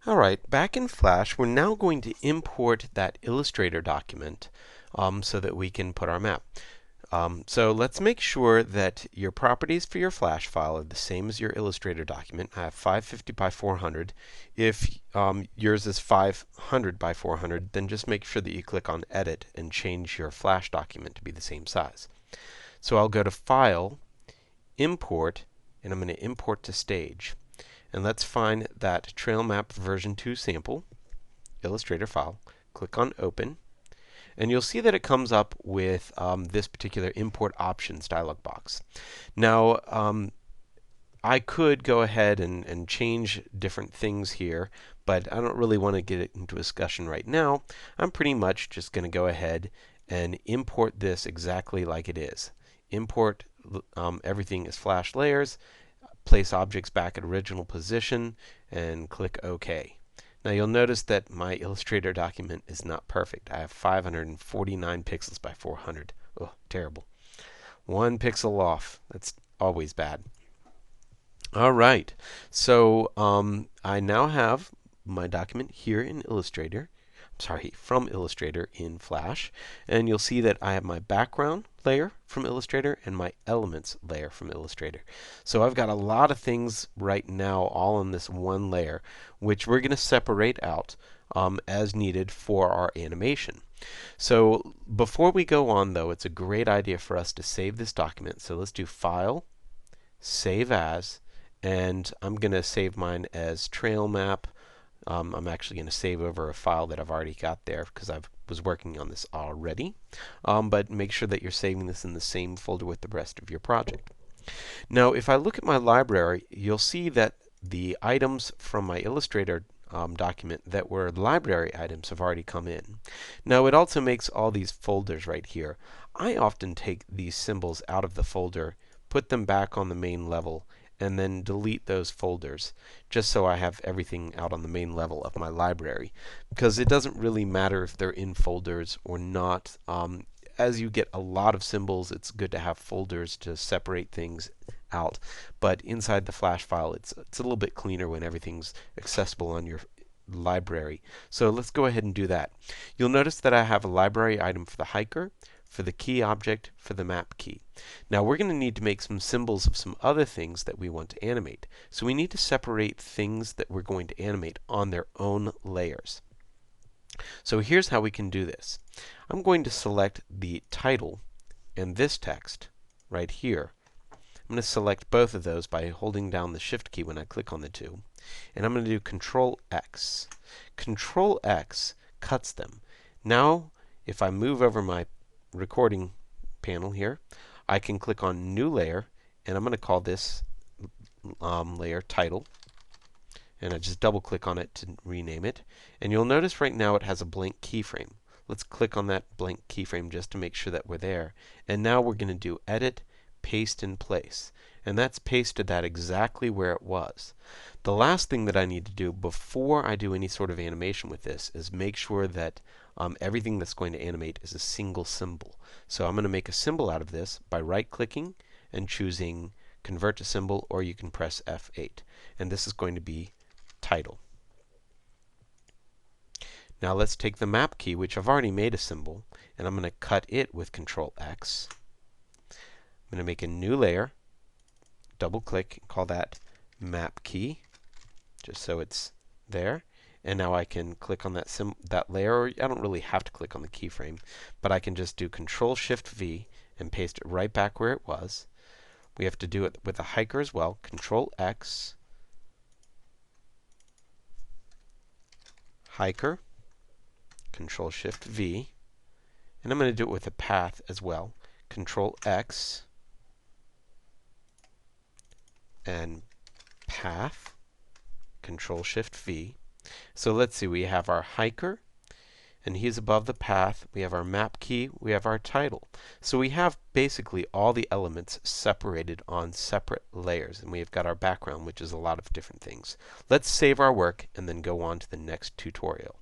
Alright, back in Flash, we're now going to import that Illustrator document so that we can put our map. So let's make sure that your properties for your Flash file are the same as your Illustrator document. I have 550 by 400. If yours is 500 by 400, then just make sure that you click on Edit and change your Flash document to be the same size. So I'll go to File, Import, and I'm going to import to Stage. And let's find that TrailMap version 2 sample, Illustrator file. Click on Open. And you'll see that it comes up with this particular Import Options dialog box. Now, I could go ahead and change different things here, but I don't really want to get it into a discussion right now. I'm pretty much just going to go ahead and import this exactly like it is. Import everything as Flash layers, place objects back at original position, and click OK. Now you'll notice that my Illustrator document is not perfect. I have 549 pixels by 400. Oh, terrible. 1 pixel off. That's always bad. Alright, so I now have my document here in Illustrator. From Illustrator in Flash. And you'll see that I have my background layer from Illustrator and my elements layer from Illustrator. So I've got a lot of things right now all in this one layer, which we're going to separate out as needed for our animation. So before we go on, though, it's a great idea for us to save this document. So let's do File, Save As, and I'm going to save mine as TrailMap. I'm actually going to save over a file that I've already got there because I was working on this already. But make sure that you're saving this in the same folder with the rest of your project. Now, if I look at my library, you'll see that the items from my Illustrator document that were library items have already come in. Now, it also makes all these folders right here. I often take these symbols out of the folder, put them back on the main level, and then delete those folders just so I have everything out on the main level of my library, because it doesn't really matter if they're in folders or not. As you get a lot of symbols, it's good to have folders to separate things out, but inside the Flash file it's a little bit cleaner when everything's accessible on your library. So let's go ahead and do that. You'll notice that I have a library item for the hiker, for the key object, for the map key. Now we're going to need to make some symbols of some other things that we want to animate. So we need to separate things that we're going to animate on their own layers. So here's how we can do this. I'm going to select the title and this text right here. I'm going to select both of those by holding down the Shift key when I click on the two. And I'm going to do Control X. Control X cuts them. Now if I move over my recording panel here, I can click on New Layer, and I'm going to call this layer Title. And I just double click on it to rename it. And you'll notice right now it has a blank keyframe. Let's click on that blank keyframe just to make sure that we're there. And now we're going to do Edit, Paste in Place. And that's pasted that exactly where it was. The last thing that I need to do before I do any sort of animation with this is make sure that everything that's going to animate is a single symbol. So I'm going to make a symbol out of this by right-clicking and choosing Convert to Symbol, or you can press F8. And this is going to be Title. Now let's take the map key, which I've already made a symbol, and I'm going to cut it with Control X. I'm going to make a new layer, double-click, and call that map key, just so it's there. And now I can click on that layer, or I don't really have to click on the keyframe, but I can just do Control-Shift-V and paste it right back where it was. We have to do it with the hiker as well. Control-X, hiker, Control-Shift-V, and I'm going to do it with the path as well. Control-X and path, Control-Shift-V. So let's see, we have our hiker, and he's above the path. We have our map key, we have our title. So we have basically all the elements separated on separate layers, and we've got our background, which is a lot of different things. Let's save our work and then go on to the next tutorial.